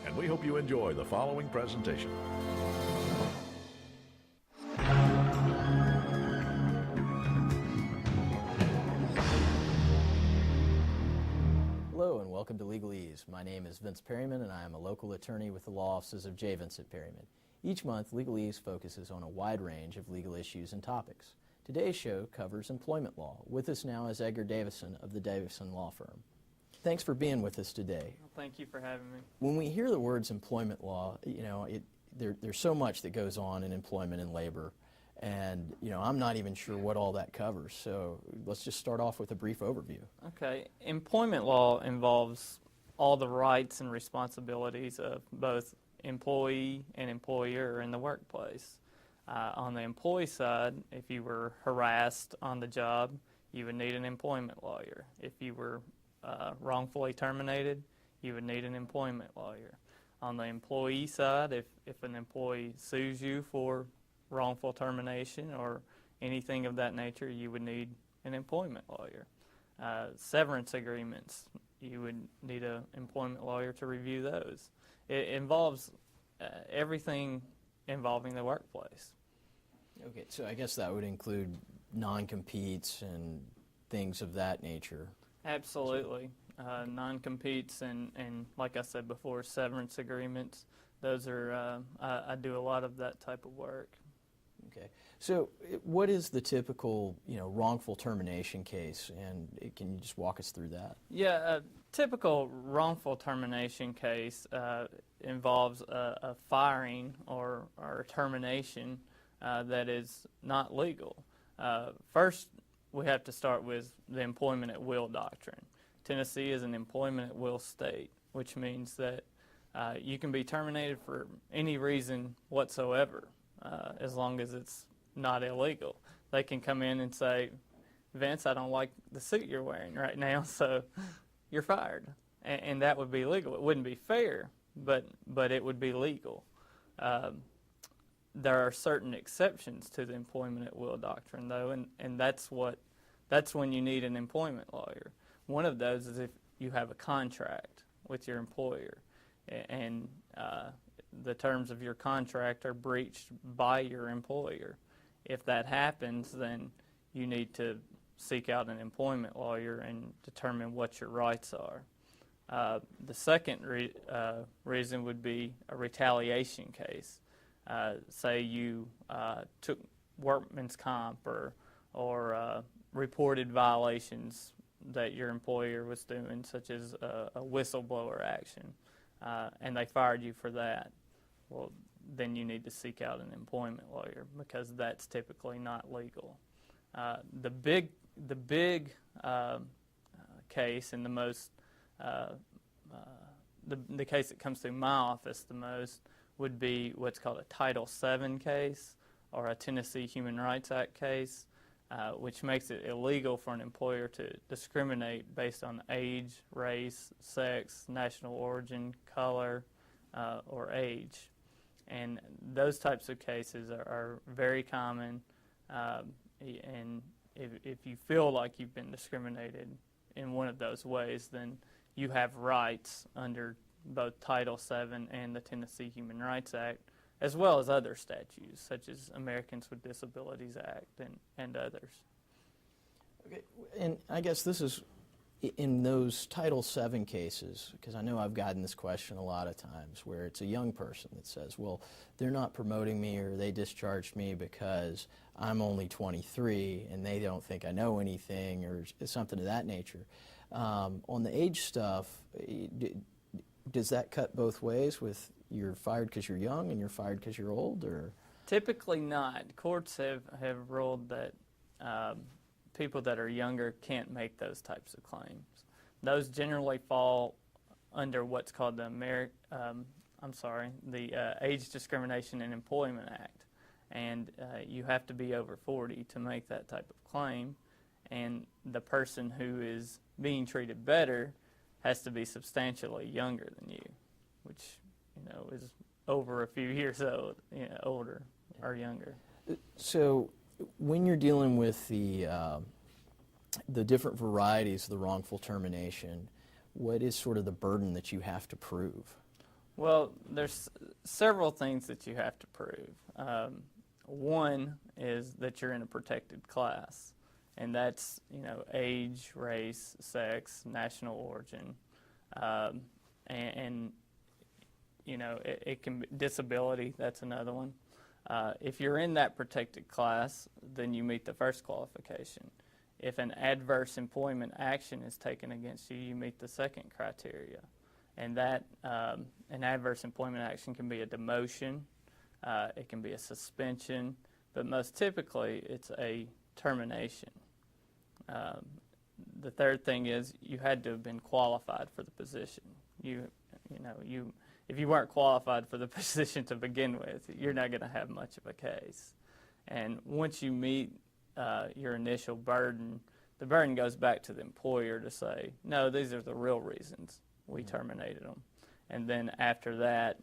and we hope you enjoy the following presentation. Hello and welcome to LegalEase. My name is Vincent Perryman and I am a local attorney with the law offices of Vincent Perryman. Each month, LegalEase focuses on a wide range of legal issues and topics. Today's show covers employment law. With us now is Edgar Davison of the Davison Law Firm. Thanks for being with us today. Well, thank you for having me. When we hear the words employment law, there's so much that goes on in employment and labor, and I'm not even sure what all that covers. So let's just start off with a brief overview. Okay, employment law involves all the rights and responsibilities of both employee and employer in the workplace. On the employee side, if you were harassed on the job, you would need an employment lawyer. If you were wrongfully terminated, you would need an employment lawyer. On the employee side, if an employee sues you for wrongful termination or anything of that nature, you would need an employment lawyer. Severance agreements, you would need an employment lawyer to review those. It involves everything involving the workplace. Okay, so I guess that would include non-competes and things of that nature. Absolutely. Non-competes and like I said before, severance agreements. Those are, I do a lot of that type of work. Okay. So what is the typical, wrongful termination case, and can you just walk us through that? Yeah, a typical wrongful termination case involves a firing or a termination that is not legal. First, we have to start with the employment at will doctrine. Tennessee is an employment at will state, which means that you can be terminated for any reason whatsoever, as long as it's not illegal. They can come in and say, Vince, I don't like the suit you're wearing right now, so you're fired. And that would be legal. It wouldn't be fair, but it would be legal. There are certain exceptions to the employment at will doctrine, though, and that's when you need an employment lawyer. One of those is if you have a contract with your employer, and the terms of your contract are breached by your employer. If that happens, then you need to seek out an employment lawyer and determine what your rights are. The second reason would be a retaliation case. Say you took workman's comp or reported violations that your employer was doing, such as a whistleblower action, and they fired you for that. Well, then you need to seek out an employment lawyer because that's typically not legal. The big case and the most the case that comes through my office the most would be what's called a Title VII case or a Tennessee Human Rights Act case, which makes it illegal for an employer to discriminate based on age, race, sex, national origin, color, or age. And those types of cases are very common, and if you feel like you've been discriminated in one of those ways, then you have rights under both Title VII and the Tennessee Human Rights Act, as well as other statutes, such as Americans with Disabilities Act and others. Okay, and I guess this is in those Title VII cases, because I know I've gotten this question a lot of times, where it's a young person that says, well, they're not promoting me or they discharged me because I'm only 23 and they don't think I know anything or something of that nature. On the age stuff, does that cut both ways with you're fired because you're young and you're fired because you're old? Or Typically not. Courts have ruled that people that are younger can't make those types of claims. Those generally fall under what's called the Age Discrimination in Employment Act, and you have to be over 40 to make that type of claim, and the person who is being treated better has to be substantially younger than you, which is over a few years old, older or younger. So when you're dealing with the different varieties of the wrongful termination, what is sort of the burden that you have to prove? Well, there's several things that you have to prove. One is that you're in a protected class, and that's age, race, sex, national origin, and it can be disability. That's another one. If you're in that protected class, then you meet the first qualification. If an adverse employment action is taken against you, you meet the second criteria. And that an adverse employment action can be a demotion, it can be a suspension, but most typically it's a termination. The third thing is you had to have been qualified for the position. If you weren't qualified for the position to begin with, you're not going to have much of a case. And once you meet your initial burden, the burden goes back to the employer to say, no, these are the real reasons we terminated them. And then after that,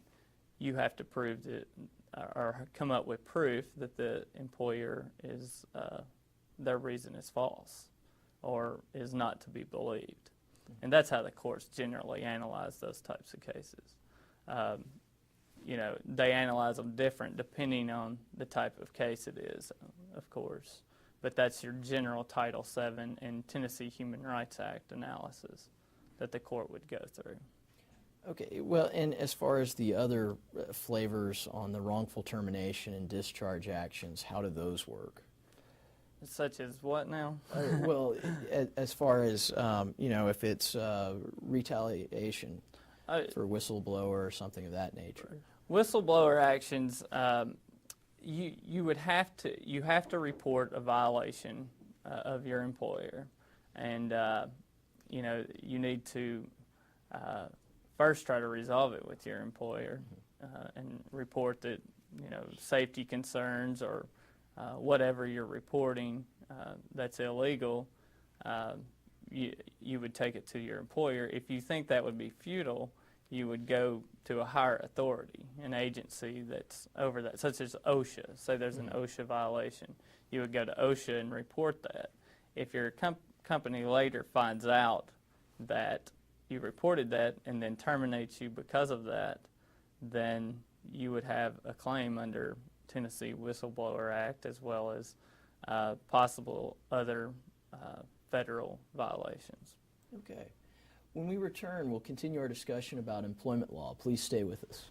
you have to prove that, or come up with proof that the employer is, their reason is false or is not to be believed. And that's how the courts generally analyze those types of cases. They analyze them different depending on the type of case it is, of course. But that's your general Title VII and Tennessee Human Rights Act analysis that the court would go through. Okay, well, and as far as the other flavors on the wrongful termination and discharge actions, how do those work? Such as what now? Well, as far as, if it's retaliation for whistleblower or something of that nature. Whistleblower actions, you have to report a violation of your employer, and you need to first try to resolve it with your employer and report that safety concerns or whatever you're reporting that's illegal. You would take it to your employer. If you think that would be futile, you would go to a higher authority, an agency that's over that, such as OSHA. Say there's an OSHA violation. You would go to OSHA and report that. If your company later finds out that you reported that and then terminates you because of that, then you would have a claim under Tennessee Whistleblower Act as well as possible other federal violations. Okay. When we return, we'll continue our discussion about employment law. Please stay with us.